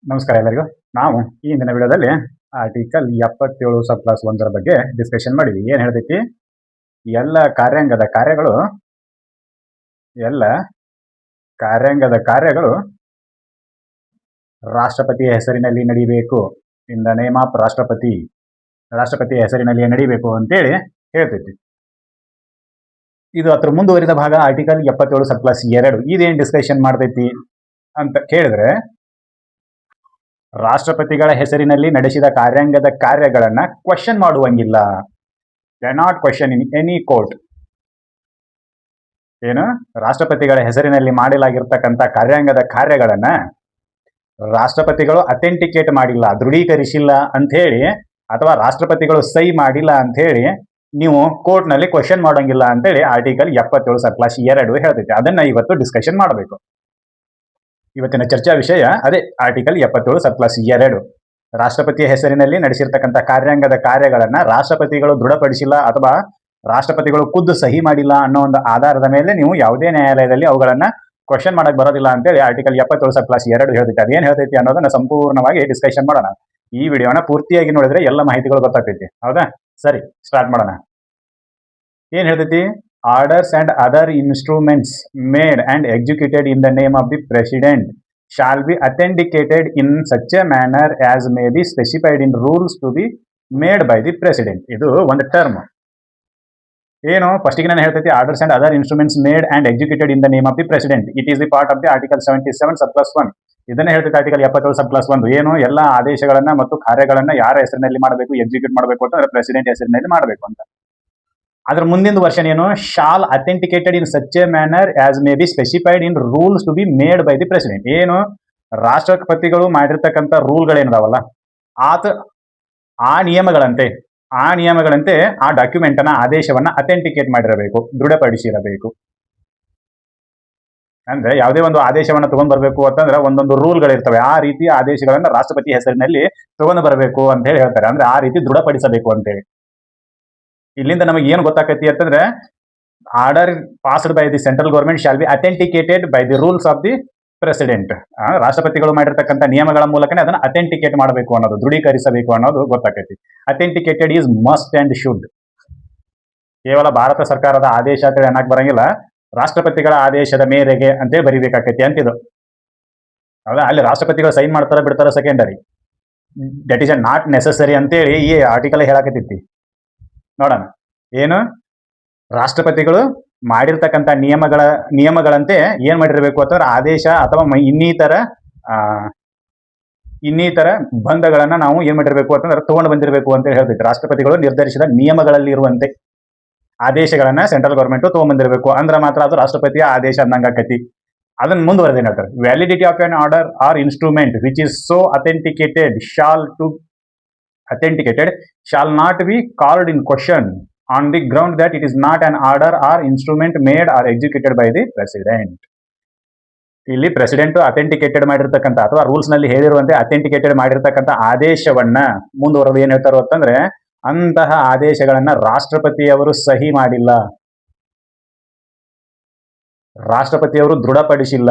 ನಮಸ್ಕಾರ ಎಲ್ಲರಿಗೂ. ನಾವು ಈ ಇಂದಿನ ವಿಡಿಯೋದಲ್ಲಿ ಆರ್ಟಿಕಲ್ 77 ಸಬ್ ಕ್ಲಾಸ್ 1 ಬಗ್ಗೆ ಡಿಸ್ಕಷನ್ ಮಾಡಿದ್ವಿ. ಏನು ಹೇಳ್ತೈತಿ? ಎಲ್ಲ ಕಾರ್ಯಾಂಗದ ಕಾರ್ಯಗಳು ರಾಷ್ಟ್ರಪತಿಯ ಹೆಸರಿನಲ್ಲಿ ನಡೀಬೇಕು. ಇನ್ ದ ನೇಮ್ ಆಫ್ ರಾಷ್ಟ್ರಪತಿಯ ಹೆಸರಿನಲ್ಲಿ ನಡೀಬೇಕು ಅಂತೇಳಿ ಹೇಳ್ತೈತಿ. ಇದು ಅದ್ರ ಮುಂದುವರಿದ ಭಾಗ ಆರ್ಟಿಕಲ್ 77 ಸಬ್ ಕ್ಲಾಸ್ 2. ಇದೇನು ಡಿಸ್ಕಷನ್ ಮಾಡ್ತೈತಿ ಅಂತ ಕೇಳಿದ್ರೆ, ರಾಷ್ಟ್ರಪತಿಗಳ ಹೆಸರಿನಲ್ಲಿ ನಡೆಸಿದ ಕಾರ್ಯಾಂಗದ ಕಾರ್ಯಗಳನ್ನ ಕ್ವಶನ್ ಮಾಡುವಂಗಿಲ್ಲ. Not question in any court. ಏನು, ರಾಷ್ಟ್ರಪತಿಗಳ ಹೆಸರಿನಲ್ಲಿ ಮಾಡಲಾಗಿರ್ತಕ್ಕಂಥ ಕಾರ್ಯಾಂಗದ ಕಾರ್ಯಗಳನ್ನ ರಾಷ್ಟ್ರಪತಿಗಳು ಅಥೆಂಟಿಕೇಟ್ ಮಾಡಿಲ್ಲ, ದೃಢೀಕರಿಸಿಲ್ಲ ಅಂತ ಹೇಳಿ, ಅಥವಾ ರಾಷ್ಟ್ರಪತಿಗಳು ಸಹಿ ಮಾಡಿಲ್ಲ ಅಂತ ಹೇಳಿ ನೀವು ಕೋರ್ಟ್ನಲ್ಲಿ ಕ್ವಶನ್ ಮಾಡೋಂಗಿಲ್ಲ ಅಂತೇಳಿ ಆರ್ಟಿಕಲ್ 77 ಸಬ್ ಕ್ಲಾಸ್ 2 ಹೇಳ್ತೈತೆ. ಅದನ್ನ ಇವತ್ತು ಡಿಸ್ಕಷನ್ ಮಾಡಬೇಕು. ಇವತ್ತಿನ ಚರ್ಚಾ ವಿಷಯ ಅದೇ ಆರ್ಟಿಕಲ್ 77 ಸಬ್ ಕ್ಲಾಸ್ 2. ರಾಷ್ಟ್ರಪತಿಯ ಹೆಸರಿನಲ್ಲಿ ನಡೆಸಿರ್ತಕ್ಕಂಥ ಕಾರ್ಯಾಂಗದ ಕಾರ್ಯಗಳನ್ನ ರಾಷ್ಟ್ರಪತಿಗಳು ದೃಢಪಡಿಸಿಲ್ಲ ಅಥವಾ ರಾಷ್ಟ್ರಪತಿಗಳು ಖುದ್ದು ಸಹಿ ಮಾಡಿಲ್ಲ ಅನ್ನೋ ಒಂದು ಆಧಾರದ ಮೇಲೆ ನೀವು ಯಾವುದೇ ನ್ಯಾಯಾಲಯದಲ್ಲಿ ಅವುಗಳನ್ನ ಕ್ವಶನ್ ಮಾಡಕ್ ಬರೋದಿಲ್ಲ ಅಂತೇಳಿ ಆರ್ಟಿಕಲ್ 77 ಸಬ್ ಕ್ಲಾಸ್ 2 ಹೇಳ್ತೈತಿ. ಅದೇನು ಹೇಳ್ತೈತಿ ಅನ್ನೋದನ್ನ ಸಂಪೂರ್ಣವಾಗಿ ಡಿಸ್ಕಷನ್ ಮಾಡೋಣ. ಈ ವಿಡಿಯೋನ ಪೂರ್ತಿಯಾಗಿ ನೋಡಿದ್ರೆ ಎಲ್ಲ ಮಾಹಿತಿಗಳು ಗೊತ್ತಾಗ್ತೈತಿ. ಹೌದಾ? ಸರಿ, ಸ್ಟಾರ್ಟ್ ಮಾಡೋಣ. ಏನ್ ಹೇಳ್ತೈತಿ? Orders and other instruments made and executed in the name of the President shall be authenticated in such a manner as may be specified in rules to be made by the President. ಇದು ಒಂದು term. ಏನು ಫಸ್ಟಿಗೆ ನಾನು ಹೇಳ್ತೈತಿ, orders and other instruments made and executed in the name of the president. It is the part of the article 77 sub clause 1. ಇದನ್ನ ಹೇಳ್ತೈತಿ article 77 sub clause 1. ಏನು, ಎಲ್ಲ ಆದೇಶಗಳನ್ನ ಮತ್ತು ಕಾರ್ಯಗಳನ್ನ ಯಾರ ಹೆಸರಿನಲ್ಲಿ ಮಾಡಬೇಕು, ಎಕ್ಸಿಕ್ಯೂಟ್ ಮಾಡಬೇಕು ಅಂತಂದ್ರೆ ಪ್ರೆಸಿಡೆಂಟ್ ಹೆಸರಿನಲ್ಲಿ ಮಾಡಬೇಕು ಅಂತ. ಅದ್ರ ಮುಂದಿನ ವರ್ಷನ್ ಏನು? Shall authenticated in such a manner as may be specified in rules to be made by the president. ಏನು, ರಾಷ್ಟ್ರಪತಿಗಳು ಮಾಡಿರ್ತಕ್ಕಂಥ ರೂಲ್ಗಳೇನದಾವಲ್ಲ, ಆ ನಿಯಮಗಳಂತೆ ಆ ಡಾಕ್ಯುಮೆಂಟ್ ಅನ್ನ, ಆದೇಶವನ್ನ ಅಥೆಂಟಿಕೇಟ್ ಮಾಡಿರಬೇಕು, ದೃಢಪಡಿಸಿರಬೇಕು. ಅಂದ್ರೆ ಯಾವುದೇ ಒಂದು ಆದೇಶವನ್ನ ತಗೊಂಡ್ ಬರಬೇಕು ಅಂತಂದ್ರೆ ಒಂದೊಂದು ರೂಲ್ಗಳಿರ್ತವೆ. ಆ ರೀತಿ ಆದೇಶಗಳನ್ನ ರಾಷ್ಟ್ರಪತಿ ಹೆಸರಿನಲ್ಲಿ ತಗೊಂಡು ಬರಬೇಕು ಅಂತ ಹೇಳಿ ಹೇಳ್ತಾರೆ. ಅಂದ್ರೆ ಆ ರೀತಿ ದೃಢಪಡಿಸಬೇಕು ಅಂತೇಳಿ. ಇಲ್ಲಿಂದ ನಮಗೆ ಏನು ಗೊತ್ತಾಗತ್ತಿ ಅಂತಂದ್ರೆ, order passed by the central government shall be authenticated by the rules of the president. ರಾಷ್ಟ್ರಪತಿಗಳು ಮಾಡಿರ್ತಕ್ಕಂಥ ನಿಯಮಗಳ ಮೂಲಕನೇ ಅದನ್ನ ಅಥೆಂಟಿಕೇಟ್ ಮಾಡಬೇಕು ಅನ್ನೋದು, ದೃಢೀಕರಿಸಬೇಕು ಅನ್ನೋದು ಗೊತ್ತಾಗತ್ತಿ. Authenticated is must and should. ಕೇವಲ ಭಾರತ ಸರ್ಕಾರದ ಆದೇಶ ಅಂತ ಅನ್ನಕ್ ಬರಂಗಿಲ್ಲ, ರಾಷ್ಟ್ರಪತಿಗಳ ಆದೇಶದ ಮೇರೆಗೆ ಅಂತೇಳಿ ಬರಿಬೇಕಾಗತ್ತಿ ಅಂತಿದು. ಹೌದಾ? ಅಲ್ಲಿ ರಾಷ್ಟ್ರಪತಿಗಳು ಸೈನ್ ಮಾಡ್ತಾರ ಬಿಡ್ತಾರ secondary. That is not necessary ಅಂತೇಳಿ ಈ ಆರ್ಟಿಕಲ್ ಹೇಳಕತ್ತೈತಿ. ನೋಡೋಣ. ಏನು, ರಾಷ್ಟ್ರಪತಿಗಳು ಮಾಡಿರ್ತಕ್ಕಂಥ ನಿಯಮಗಳಂತೆ ಏನ್ ಮಾಡಿರ್ಬೇಕು ಅಂತಂದ್ರೆ ಆದೇಶ ಅಥವಾ ಇನ್ನಿತರ ಬಂಧಗಳನ್ನ ನಾವು ಏನ್ ಮಾಡಿರ್ಬೇಕು ಅಂತಂದ್ರೆ ತಗೊಂಡು ಬಂದಿರಬೇಕು ಅಂತ ಹೇಳ್ತೈತಿ. ರಾಷ್ಟ್ರಪತಿಗಳು ನಿರ್ಧರಿಸಿದ ನಿಯಮಗಳಲ್ಲಿ ಇರುವಂತೆ ಆದೇಶಗಳನ್ನ ಸೆಂಟ್ರಲ್ ಗೌರ್ಮೆಂಟ್ ತಗೊಂಡ್ಬಂದಿರಬೇಕು. ಅಂದ್ರೆ ಮಾತ್ರ ಅದು ರಾಷ್ಟ್ರಪತಿಯ ಆದೇಶ ಅನ್ನಂಗ ಆಕತಿ. ಅದನ್ನ ಮುಂದುವರೆದೇನು ಹೇಳ್ತಾರೆ? Validity of an order or instrument which is so authenticated shall not be called in question on the ground that it is not an order or instrument made or executed by the president. ಇಲ್ಲಿ president authenticated ಮಾಡಿರ್ತಕ್ಕಂಥ ಅಥವಾ rules ನಲ್ಲಿ ಹೇಳಿರುವಂತೆ authenticated ಮಾಡಿರ್ತಕ್ಕಂಥ ಆದೇಶವನ್ನ ಮುಂದುವರೆದು ಏನ್ ಹೇಳ್ತಾರೋ ಅಂತಂದ್ರೆ, ಅಂತಹ ಆದೇಶಗಳನ್ನ ರಾಷ್ಟ್ರಪತಿಯವರು ಸಹಿ ಮಾಡಿಲ್ಲ, ರಾಷ್ಟ್ರಪತಿಯವರು ದೃಢಪಡಿಸಿಲ್ಲ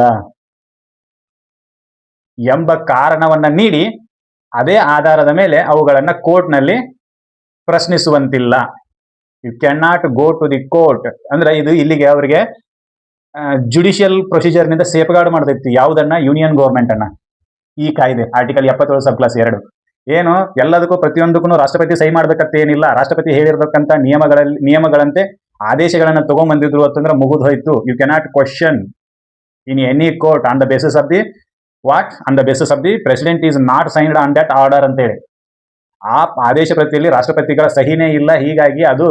ಎಂಬ ಕಾರಣವನ್ನ ನೀಡಿ ಅದೇ ಆಧಾರದ ಮೇಲೆ ಅವುಗಳನ್ನ ಕೋರ್ಟ್ನಲ್ಲಿ ಪ್ರಶ್ನಿಸುವಂತಿಲ್ಲ. You can not go to the court. ಅಂದ್ರೆ ಇದು ಇಲ್ಲಿಗೆ ಅವರಿಗೆ ಜುಡಿಷಿಯಲ್ ಪ್ರೊಸೀಜರ್ ನಿಂದ ಸೇಫ್ ಗಾರ್ಡ್ ಮಾಡ್ತೈತಿ. ಯಾವುದನ್ನ? ಯೂನಿಯನ್ ಗೌರ್ಮೆಂಟ್ ಅನ್ನ. ಈ ಕಾಯ್ದೆ ಆರ್ಟಿಕಲ್ 77 ಸಬ್ ಕ್ಲಾಸ್ 2 ಏನು, ಎಲ್ಲದಕ್ಕೂ ಪ್ರತಿಯೊಂದಕ್ಕೂ ರಾಷ್ಟ್ರಪತಿ ಸಹಿ ಮಾಡ್ಬೇಕಂತ ಏನಿಲ್ಲ. ರಾಷ್ಟ್ರಪತಿ ಹೇಳಿರ್ತಕ್ಕಂಥ ನಿಯಮಗಳಂತೆ ಆದೇಶಗಳನ್ನ ತಗೊಂಡ್ಬಂದಿದ್ರು ಅಂತಂದ್ರೆ ಮುಗಿದು ಹೋಯ್ತು. You cannot question in any court on the basis of the on the basis of the president is not signed on that order ಅಂತೇಳಿ. ಆ ಆದೇಶ ಪ್ರತಿಯಲ್ಲಿ ರಾಷ್ಟ್ರಪತಿಗಳ ಸಹಿನೇ ಇಲ್ಲ, ಹೀಗಾಗಿ ಅದು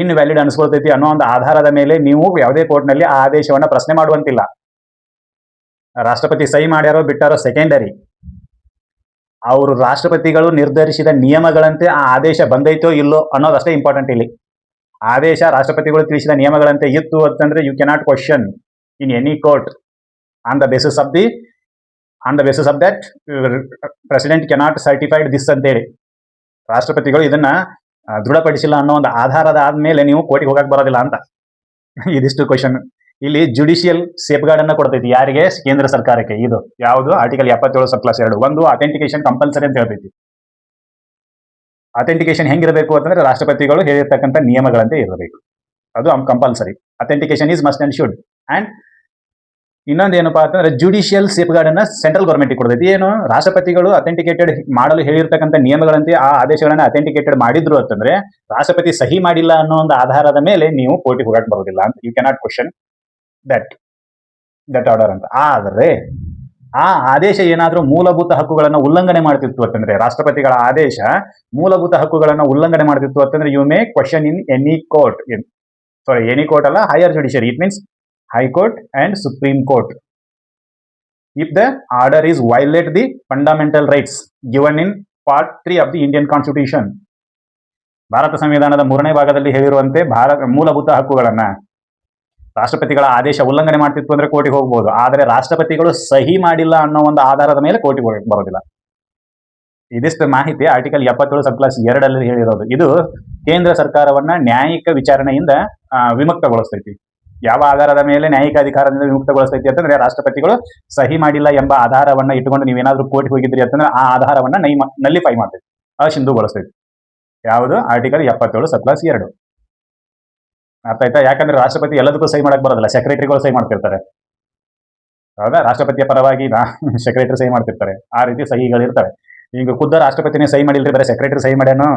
ಇನ್ವ್ಯಾಲಿಡ್ ಅನ್ಸ್ಕೊಳ್ತೈತಿ ಅನ್ನೋ ಒಂದು ಆಧಾರದ ಮೇಲೆ ನೀವು ಯಾವುದೇ ಕೋರ್ಟ್ನಲ್ಲಿ ಆ ಆದೇಶವನ್ನ ಪ್ರಶ್ನೆ ಮಾಡುವಂತಿಲ್ಲ. ರಾಷ್ಟ್ರಪತಿ ಸಹಿ ಮಾಡ್ಯಾರೋ ಬಿಟ್ಟಾರೋ ಸೆಕೆಂಡರಿ. ಅವರು ರಾಷ್ಟ್ರಪತಿಗಳು ನಿರ್ಧರಿಸಿದ ನಿಯಮಗಳಂತೆ ಆ ಆದೇಶ ಬಂದೈತೋ ಇಲ್ಲೋ ಅನ್ನೋದಷ್ಟೇ ಇಂಪಾರ್ಟೆಂಟ್ ಇಲ್ಲಿ. ಆದೇಶ ರಾಷ್ಟ್ರಪತಿಗಳು ತಿಳಿಸಿದ ನಿಯಮಗಳಂತೆ ಇತ್ತು ಅಂತಂದ್ರೆ you cannot question in any court on the basis of that president cannot certified this ಅಂತೇಳಿ. ರಾಷ್ಟ್ರಪತಿಗಳು ಇದನ್ನ ದೃಢಪಡಿಸಿಲ್ಲ ಅನ್ನೋ ಒಂದು ಆಧಾರದ ಆದ್ಮೇಲೆ ನೀವು ಕೋರ್ಟಿಗೆ ಹೋಗಕ್ ಬರೋದಿಲ್ಲ ಅಂತ. ಇದಿಷ್ಟು ಕ್ವಶನ್. ಇಲ್ಲಿ ಜುಡಿಷಿಯಲ್ ಸೇಫ್ ಗಾರ್ಡ್ ಅನ್ನ ಕೊಡ್ತೈತಿ ಯಾರಿಗೆ? ಕೇಂದ್ರ ಸರ್ಕಾರಕ್ಕೆ. ಇದು ಯಾವುದು? Article 77 sub class 2. ಒಂದು ಅಥೆಂಟಿಕೇಶನ್ ಕಂಪಲ್ಸರಿ ಅಂತ ಹೇಳ್ತೈತಿ. ಅಥೆಂಟಿಕೇಶನ್ ಹೆಂಗಿರಬೇಕು ಅಂತಂದ್ರೆ ರಾಷ್ಟ್ರಪತಿಗಳು ಹೇಳಿರ್ತಕ್ಕಂಥ ನಿಯಮಗಳಂತೆ ಇರಬೇಕು. ಅದು compulsory. Authentication is must and should. And ಇನ್ನೊಂದು ಏನಪ್ಪಾ ಅಂತಂದ್ರೆ ಜುಡಿಷಿಯಲ್ ಸೇಫ್ ಗಾರ್ಡ್ ಅನ್ನ ಸೆಂಟ್ರಲ್ ಗೌರ್ಮೆಂಟ್ ಕೊಡ್ತೈತಿ. ಏನು? ರಾಷ್ಟ್ರಪತಿಗಳು ಅಥೆಂಟಿಕೇಟೆಡ್ ಮಾಡಲು ಹೇಳಿರ್ತಕ್ಕಂಥ ನಿಯಮಗಳಂತೆ ಆ ಆದೇಶಗಳನ್ನ ಅಥೆಂಟಿಕೇಟೆಡ್ ಮಾಡಿದ್ರು ಅಂತಂದ್ರೆ ರಾಷ್ಟ್ರಪತಿ ಸಹಿ ಮಾಡಿಲ್ಲ ಅನ್ನೋ ಒಂದು ಆಧಾರದ ಮೇಲೆ ನೀವು ಕೋರ್ಟಿಗೆ ಹೋಗಕ್ಕೆ ಬರೋದಿಲ್ಲ ಅಂತ. You cannot question that order ಅಂತ. ಆದ್ರೆ ಆ ಆದೇಶ ಏನಾದ್ರೂ ಮೂಲಭೂತ ಹಕ್ಕುಗಳನ್ನ ಉಲ್ಲಂಘನೆ ಮಾಡ್ತಿತ್ತು ಅಂತಂದ್ರೆ, ರಾಷ್ಟ್ರಪತಿಗಳ ಆದೇಶ ಮೂಲಭೂತ ಹಕ್ಕುಗಳನ್ನ ಉಲ್ಲಂಘನೆ ಮಾಡ್ತಿತ್ತು ಅಂತಂದ್ರೆ you may question in any court. Any court ಅಲ್ಲ, higher judiciary. It means High Court and Supreme Court. If the order is violate the fundamental rights given in Part 3 of the Indian Constitution. Bharat ಸಂವಿಧಾನದ 3ನೇ ಭಾಗದಲ್ಲಿ ಹೇಳಿರುವಂತೆ ಮೂಲಭೂತ ಹಕ್ಕುಗಳನ್ನ ರಾಷ್ಟ್ರಪತಿಗಳ ಆದೇಶ ಉಲ್ಲಂಘನೆ ಮಾಡ್ತಿತ್ತು ಅಂದ್ರೆ ಕೋರ್ಟಿಗೆ ಹೋಗಬಹುದು. ಆದರೆ ರಾಷ್ಟ್ರಪತಿಗಳು ಸಹಿ ಮಾಡಿಲ್ಲ ಅನ್ನೋ ಒಂದು ಆಧಾರದ ಮೇಲೆ ಕೋರ್ಟಿಗೆ ಹೋಗಕ್ಕೆ ಬರೋದಿಲ್ಲ. ಇದಿಷ್ಟು ಮಾಹಿತಿ ಆರ್ಟಿಕಲ್ 77 ಸಬ್ ಕ್ಲಾಸ್ 2 ಹೇಳಿರೋದು. ಇದು ಕೇಂದ್ರ ಸರ್ಕಾರವನ್ನ ನ್ಯಾಯಿಕ ವಿಚಾರಣೆಯಿಂದ ವಿಮುಕ್ತಗೊಳಿಸ್ತೈತಿ. ಯಾವ ಆಧಾರದ ಮೇಲೆ ನ್ಯಾಯಿಕ ಅಧಿಕಾರದಿಂದ ವಿಮುಕ್ತಗೊಳಿಸ್ತೈತಿ ಅಂತಂದ್ರೆ ರಾಷ್ಟ್ರಪತಿಗಳು ಸಹಿ ಮಾಡಿಲ್ಲ ಎಂಬ ಆಧಾರವನ್ನ ಇಟ್ಟುಕೊಂಡು ನೀವೇನಾದ್ರೂ ಕೋರ್ಟ್ಗೆ ಹೋಗಿದ್ರಿ ಅಂತಂದ್ರೆ ಆ ಆಧಾರವನ್ನ ನಲ್ಲಿಫೈ ಮಾಡ್ತೈತಿ, ಅಸಿಂಧುಗೊಳಿಸ್ತೈತಿ. ಯಾವುದು? Article 77 sub class 2. ಅರ್ಥ ಆಯ್ತಾ? ಯಾಕಂದ್ರೆ ರಾಷ್ಟ್ರಪತಿ ಎಲ್ಲದಕ್ಕೂ ಸಹಿ ಮಾಡಕ್ ಬರೋದಿಲ್ಲ, ಸೆಕ್ರೆಟರಿಗಳು ಸಹಿ ಮಾಡ್ತಿರ್ತಾರೆ. ಹೌದಾ? ರಾಷ್ಟ್ರಪತಿಯ ಪರವಾಗಿ ಸೆಕ್ರೆಟರಿ ಸಹಿ ಮಾಡ್ತಿರ್ತಾರೆ. ಆ ರೀತಿ ಸಹಿಗಳಿರ್ತವೆ. ಈಗ ಖುದ್ದ ರಾಷ್ಟ್ರಪತಿನೇ ಸಹಿ ಮಾಡಿಲ್ರಿ, ಬರೀ ಸೆಕ್ರೆಟರಿ ಸಹಿ ಮಾಡ್ಯಾನೋ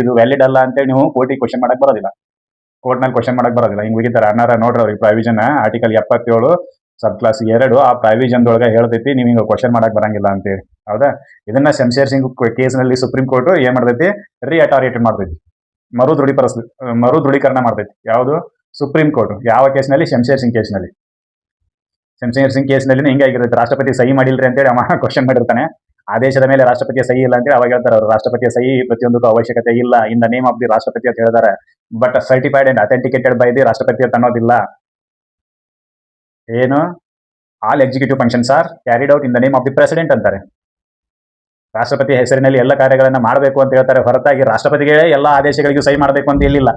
ಇದು ವ್ಯಾಲಿಡ್ ಅಲ್ಲ ಅಂತೇಳಿ ನೀವು ಕೋರ್ಟಿಗೆ ಕ್ವಶನ್ ಮಾಡಕ್ ಬರೋದಿಲ್ಲ, ಕೋರ್ಟ್ ನಲ್ಲಿ ಕ್ವಶನ್ ಮಾಡಕ್ ಬರೋದಿಲ್ಲ. ಹಿಂಗ್ ಹೋಗಿದ್ದಾರೆ ಅನ್ನಾರ ನೋಡ್ರಿ ಅವ್ರಿಗೆ ಪ್ರಾವಿಷನ್ ಆರ್ಟಿಕಲ್ 77 ಸಬ್ ಕ್ಲಾಸ್ 2 ಆ ಪ್ರಾವಿಷನ್ ದೊಳಗೆ ಹೇಳ್ತೈತಿ ನೀವು ಹಿಂಗ ಕ್ವಶನ್ ಮಾಡಕ್ ಬರಂಗಿಲ್ಲ ಅಂತೇಳಿ. ಹೌದಾ? ಇದನ್ನ ಶಂಶೇರ್ ಸಿಂಗ್ ಕೇಸ್ ನಲ್ಲಿ ಸುಪ್ರೀಂ ಕೋರ್ಟ್ ಏನ್ ಮಾಡ್ತೈತಿ? ರಿಅಟಾರೇಟೆಡ್ ಮಾಡ್ತೈತಿ, ಮರು ದೃಢೀಕರಣ ಮಾಡ್ತೈತಿ. ಯಾವುದು? Supreme court. ಯಾವ ಕೇಸ್ನಲ್ಲಿ? ಶಂಶೇರ್ ಸಿಂಗ್ ಕೇಸ್ನಲ್ಲಿ. ಶಂಶೇರ್ ಸಿಂಗ್ ಕೇಸ್ನಲ್ಲಿ ಹಿಂಗಾಗಿರ್ತೈತಿ, ರಾಷ್ಟ್ರಪತಿ ಸಹಿ ಮಾಡಿಲ್ರಿ ಅಂತೇಳಿ ಅವ ಕ್ವಶನ್ ಮಾಡಿರ್ತಾನೆ. ಆದೇಶದ ಮೇಲೆ ರಾಷ್ಟ್ರಪತಿಯ ಸಹಿ ಇಲ್ಲ ಅಂತೇಳಿ ಅವಾಗ ಹೇಳ್ತಾರೆ ಅವರು, ರಾಷ್ಟ್ರಪತಿಯ ಸಹಿ ಪ್ರತಿಯೊಂದಕ್ಕೂ ಅವಶ್ಯಕತೆ ಇಲ್ಲ, ಇನ್ ದ ನೇಮ್ ಆಫ್ ದಿ ರಾಷ್ಟ್ರಪತಿ ಅಂತ ಹೇಳಿದಾರೆ. But certified and authenticated by the ರಾಷ್ಟ್ರಪತಿ ಅಂತ ಅನ್ನೋದಿಲ್ಲ. ಏನು? All executive functions R carried out in the name of the president ಅಂತಾರೆ. ರಾಷ್ಟ್ರಪತಿ ಹೆಸರಿನಲ್ಲಿ ಎಲ್ಲ ಕಾರ್ಯಗಳನ್ನ ಮಾಡಬೇಕು ಅಂತ ಹೇಳ್ತಾರೆ, ಹೊರತಾಗಿ ರಾಷ್ಟ್ರಪತಿಗೆ ಎಲ್ಲ ಆದೇಶಗಳಿಗೂ ಸಹಿ ಮಾಡಬೇಕು ಅಂತ ಹೇಳಿಲ್ಲ.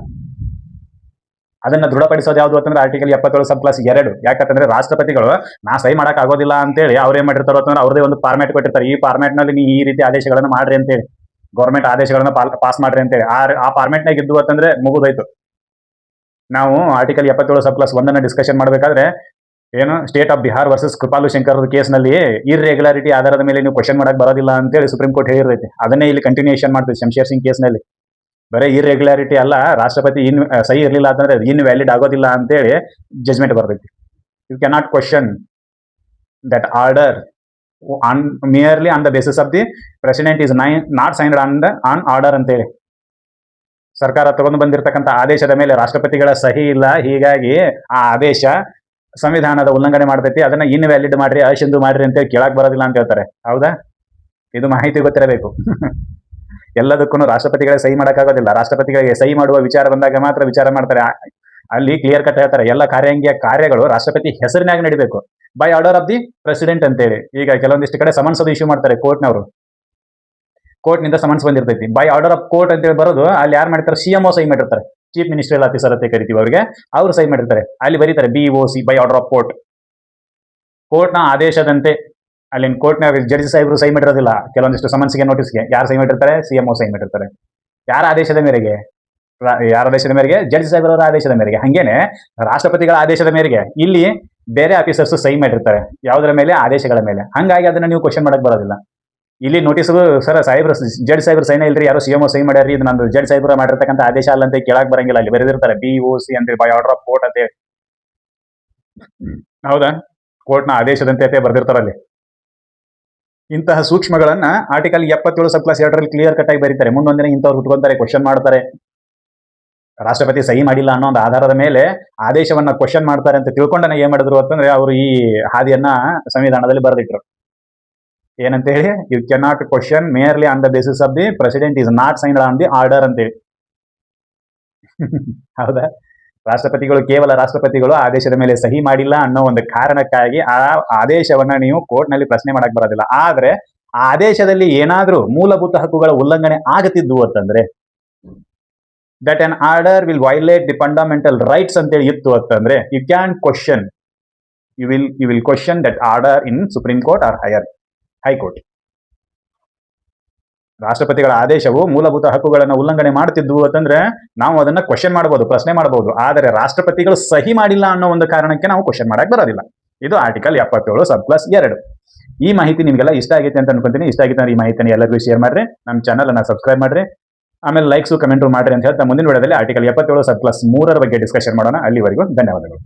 ಅದನ್ನ ದೃಢಪಡಿಸೋದು ಯಾವುದು ಅಂತಂದ್ರೆ ಆರ್ಟಿಕಲ್ 77 ಸಬ್ ಕ್ಲಾಸ್ 2. ಯಾಕಂತಂದ್ರೆ ರಾಷ್ಟ್ರಪತಿಗಳು ನಾ ಸಹಿ ಮಾಡಕ್ ಆಗೋದಿಲ್ಲ ಅಂತೇಳಿ ಅವ್ರು ಏನ್ ಮಾಡಿರ್ತಾರೋ ಅಂತಂದ್ರೆ ಅವ್ರದೇ ಒಂದು ಫಾರ್ಮ್ಯಾಟ್ ಕೊಟ್ಟಿರ್ತಾರೆ. ಈ ಫಾರ್ಮ್ಯಾಟ್ ನಲ್ಲಿ ನೀವು ಈ ರೀತಿ ಆದೇಶಗಳನ್ನ ಮಾಡ್ರಿ ಅಂತೇಳಿ, ಗೌರ್ಮೆಂಟ್ ಆದೇಶಗಳನ್ನ ಪಾಸ್ ಮಾಡ್ರಿ ಅಂತೇಳಿ ಆ ಫಾರ್ಮ್ಯಾಟ್ ನಾಗ ಇದ್ದು ಅಂತಂದ್ರೆ ಮುಗಿದೋಯ್ತು. ನಾವು ಆರ್ಟಿಕಲ್ 77 ಸಬ್ ಕ್ಲಾಸ್ 1 ಡಿಸ್ಕಷನ್ ಮಾಡಬೇಕಾದ್ರೆ ಏನು state of Bihar versus Kripalu Shankar ಕೇಸ್ನಲ್ಲಿ ಇರ್ರೆಗ್ಯುಲಾರಿಟಿ ಆಧಾರದ ಮೇಲೆ ನೀವು ಕ್ವಶನ್ ಮಾಡಕ್ ಬರೋದಿಲ್ಲ ಅಂತೇಳಿ ಸುಪ್ರೀಂ ಕೋರ್ಟ್ ಹೇಳಿರ್ತೈತಿ. ಅದನ್ನೇ ಇಲ್ಲಿ ಕಂಟಿನ್ಯೂಷನ್ ಮಾಡ್ತೀವಿ ಶಂಶೇರ್ ಸಿಂಗ್ ಕೇಸ್ನಲ್ಲಿ. ಬರೀ ಇರ್ರೆಗ್ಯುಲಾರಿಟಿ ಅಲ್ಲ, ರಾಷ್ಟ್ರಪತಿ ಸಹಿ ಇರಲಿಲ್ಲ ಅಂತಂದ್ರೆ ಇನ್ ವ್ಯಾಲಿಡ್ ಆಗೋದಿಲ್ಲ ಅಂತೇಳಿ ಜಜ್ಮೆಂಟ್ ಬರ್ತೈತಿ. You cannot question that order merely on the basis of the president is not signed on order ಅಂತೇಳಿ. ಸರ್ಕಾರ ತಗೊಂಡು ಬಂದಿರತಕ್ಕಂಥ ಆದೇಶದ ಮೇಲೆ ರಾಷ್ಟ್ರಪತಿಗಳ ಸಹಿ ಇಲ್ಲ, ಹೀಗಾಗಿ ಆ ಆದೇಶ ಸಂವಿಧಾನದ ಉಲ್ಲಂಘನೆ ಮಾಡ್ತೈತಿ, ಅದನ್ನ ಇನ್ ವ್ಯಾಲಿಡ್ ಮಾಡ್ರಿ, ಅಸಿಂಧು ಮಾಡ್ರಿ ಅಂತೇಳಿ ಕೇಳಕ್ ಬರೋದಿಲ್ಲ ಅಂತ ಹೇಳ್ತಾರೆ. ಹೌದಾ? ಇದು ಮಾಹಿತಿ ಗೊತ್ತಿರಬೇಕು. ಎಲ್ಲದಕ್ಕೂ ರಾಷ್ಟ್ರಪತಿಗಳೇ ಸಹಿ ಮಾಡೋಕ್ಕಾಗೋದಿಲ್ಲ. ರಾಷ್ಟ್ರಪತಿಗಳಿಗೆ ಸಹಿ ಮಾಡುವ ವಿಚಾರ ಬಂದಾಗ ಮಾತ್ರ ವಿಚಾರ ಮಾಡ್ತಾರೆ. ಅಲ್ಲಿ ಕ್ಲಿಯರ್ ಕಟ್ ಹೇಳ್ತಾರೆ, ಎಲ್ಲ ಕಾರ್ಯಾಂಗೀಯ ಕಾರ್ಯಗಳು ರಾಷ್ಟ್ರಪತಿ ಹೆಸರಿನಾಗ ನಡಿಬೇಕು, by order of the president ಅಂತೇಳಿ. ಈಗ ಕೆಲವೊಂದಿಷ್ಟು ಕಡೆ ಸಮನ್ಸ್ ಅದು ಇಶ್ಯೂ ಮಾಡ್ತಾರೆ ಕೋರ್ಟ್ನವರು, ಕೋರ್ಟ್ನಿಂದ ಸಮನ್ಸ್ ಬಂದಿರ್ತೈತಿ, ಬೈ ಆರ್ಡರ್ ಆಫ್ ಕೋರ್ಟ್ ಅಂತೇಳಿ ಬರೋದು ಅಲ್ಲಿ ಯಾರು ಮಾಡಿರ್ತಾರೆ? CMO ಸಹಿ ಮಾಡಿರ್ತಾರೆ, ಚೀಫ್ ಮಿನಿಸ್ಟ್ರಿಯಲ್ ಆಫೀಸರ್ ಅಂತ ಕರಿತೀವಿ ಅವ್ರಿಗೆ, ಅವರು ಸಹಿ ಮಾಡಿರ್ತಾರೆ. ಅಲ್ಲಿ ಬರೀತಾರೆ BOC, by order of court. ಕೋರ್ಟ್ನ ಆದೇಶದಂತೆ ಅಲ್ಲಿ ಕೋರ್ಟ್ನ ಜಡ್ಜ್ ಸಾಹೇಬರು ಸಹಿ ಮಾಡಿರೋದಿಲ್ಲ. ಕೆಲವೊಂದಿಷ್ಟು ಸಮನ್ಸ್ಗೆ, ನೋಟಿಸ್ಗೆ ಯಾರು ಸಹಿ ಮಾಡಿರ್ತಾರೆ? CMO ಸಹಿ ಮಾಡಿರ್ತಾರೆ. ಯಾರ ಆದೇಶದ ಮೇರೆಗೆ? ಜಡ್ಜ್ ಸಾಹೇಬರವರ ಆದೇಶದ ಮೇರೆಗೆ. ಹಂಗೇನೆ ರಾಷ್ಟ್ರಪತಿಗಳ ಆದೇಶದ ಮೇರೆಗೆ ಇಲ್ಲಿ ಬೇರೆ ಆಫೀಸರ್ಸ್ ಸಹಿ ಮಾಡಿರ್ತಾರೆ. ಯಾವುದರ ಮೇಲೆ? ಆದೇಶಗಳ ಮೇಲೆ. ಹಂಗಾಗಿ ಅದನ್ನ ನೀವು ಕ್ವಶನ್ ಮಾಡಕ್ ಬರೋದಿಲ್ಲ. ಇಲ್ಲಿ ನೋಟಿಸ್ ಸರ್ ಸಾಹೇಬ್ರ ಜಡ್ಜ್ ಸಾಹೇಬ್ರ ಸೈನ್ ಇಲ್ರಿ, ಯಾರೋ CMO ಸಹಿ ಮಾಡ್ಯಾರಿ, ಇದು ನಂದು ಜಡ್ಜ್ ಸಾಹೇಬ್ರ ಮಾಡಿರ್ತಕ್ಕಂಥ ಆದೇಶ ಅಲ್ಲ ಅಂತ ಕೇಳಕ್ ಬರಂಗಿಲ್ಲ. ಅಲ್ಲಿ ಬರೆದಿರ್ತಾರೆ BOC ಅಂತ, ಬೈ ಆರ್ಡರ್ ಆಫ್ ಕೋರ್ಟ್ ಅಂತ. ಹೌದಾ? ಕೋರ್ಟ್ನ ಆದೇಶದಂತೆ ಬರ್ದಿರ್ತಾರ ಅಲ್ಲಿ. ಇಂತಹ ಸೂಕ್ಷ್ಮಗಳನ್ನ article 77 sub class 2 clear cut ಆಗಿ ಬರೀತಾರೆ. ಮುಂದೊಂದಿನ ಇಂಥವ್ರು ಹುಟ್ಕೊಂತಾರೆ, ಕ್ವಶನ್ ಮಾಡ್ತಾರೆ. ರಾಷ್ಟ್ರಪತಿ ಸಹಿ ಮಾಡಿಲ್ಲ ಅನ್ನೋ ಒಂದು ಆಧಾರದ ಮೇಲೆ ಆದೇಶವನ್ನ ಕ್ವಶನ್ ಮಾಡ್ತಾರೆ ಅಂತ ತಿಳ್ಕೊಂಡನ ಏನ್ ಮಾಡಿದ್ರು ಅಂತಂದ್ರೆ ಅವರು ಈ ಹಾದಿಯನ್ನ ಸಂವಿಧಾನದಲ್ಲಿ ಬರೆದಿಟ್ರು. ಏನಂತ ಹೇಳಿ? You cannot question merely on the basis of the president is not signed on the order ಅಂತೇಳಿ. ಹೌದಾ? ರಾಷ್ಟ್ರಪತಿಗಳು ಕೇವಲ ರಾಷ್ಟ್ರಪತಿಗಳು ಆದೇಶದ ಮೇಲೆ ಸಹಿ ಮಾಡಿಲ್ಲ ಅನ್ನೋ ಒಂದು ಕಾರಣಕ್ಕಾಗಿ ಆ ಆದೇಶವನ್ನ ನೀವು ಕೋರ್ಟ್ ನಲ್ಲಿ ಪ್ರಶ್ನೆ ಮಾಡಕ್ ಬರೋದಿಲ್ಲ. ಆದ್ರೆ ಆ ಆದೇಶದಲ್ಲಿ ಏನಾದ್ರೂ ಮೂಲಭೂತ ಹಕ್ಕುಗಳ ಉಲ್ಲಂಘನೆ ಆಗತ್ತಿದ್ದು ಅಂತಂದ್ರೆ that on order will violate the fundamental rights ಅಂತೇಳಿ ಇತ್ತು ಅಂತಂದ್ರೆ you can question you will question that order in supreme court or high court. ರಾಷ್ಟ್ರಪತಿಗಳ ಆದೇಶವು ಮೂಲಭೂತ ಹಕ್ಕುಗಳನ್ನು ಉಲ್ಲಂಘನೆ ಮಾಡ್ತಿದ್ವು ಅಂತಂದ್ರೆ ನಾವು ಅದನ್ನ ಕ್ವಶನ್ ಮಾಡಬಹುದು, ಪ್ರಶ್ನೆ ಮಾಡಬಹುದು. ಆದರೆ ರಾಷ್ಟ್ರಪತಿಗಳು ಸಹಿ ಮಾಡಿಲ್ಲ ಅನ್ನೋ ಒಂದು ಕಾರಣಕ್ಕೆ ನಾವು ಕ್ವಶನ್ ಮಾಡಕ್ ಬರೋದಿಲ್ಲ. ಇದು ಆರ್ಟಿಕಲ್ 77 ಸಬ್+2. ಈ ಮಾಹಿತಿ ನಿಮಗೆಲ್ಲ ಇಷ್ಟ ಆಗೈತೆ ಅಂತ ಅನ್ಕೊಂತೀನಿ. ಇಷ್ಟ ಆಗಿತ್ತು ಅಂದ್ರೆ ಈ ಮಾಹಿತಿನ ಎಲ್ಲರಿಗೂ ಶೇರ್ ಮಾಡ್ರಿ, ನಮ್ಮ ಚಾನಲ್ ಅನ್ನ ಸಬ್ಸ್ಕ್ರೈಬ್ ಮಾಡ್ರಿ, ಆಮೇಲೆ ಲೈಕ್ಸು ಕಮೆಂಟು ಮಾಡ್ರಿ ಅಂತ ಹೇಳ್ತಾ ಮುಂದಿನ ವಿಡಿಯೋದಲ್ಲಿ ಆರ್ಟಿಕಲ್ 77 ಸಬ್+3 ಬಗ್ಗೆ ಡಿಸ್ಕಷನ್ ಮಾಡೋಣ. ಅಲ್ಲಿವರೆಗೂ ಧನ್ಯವಾದಗಳು.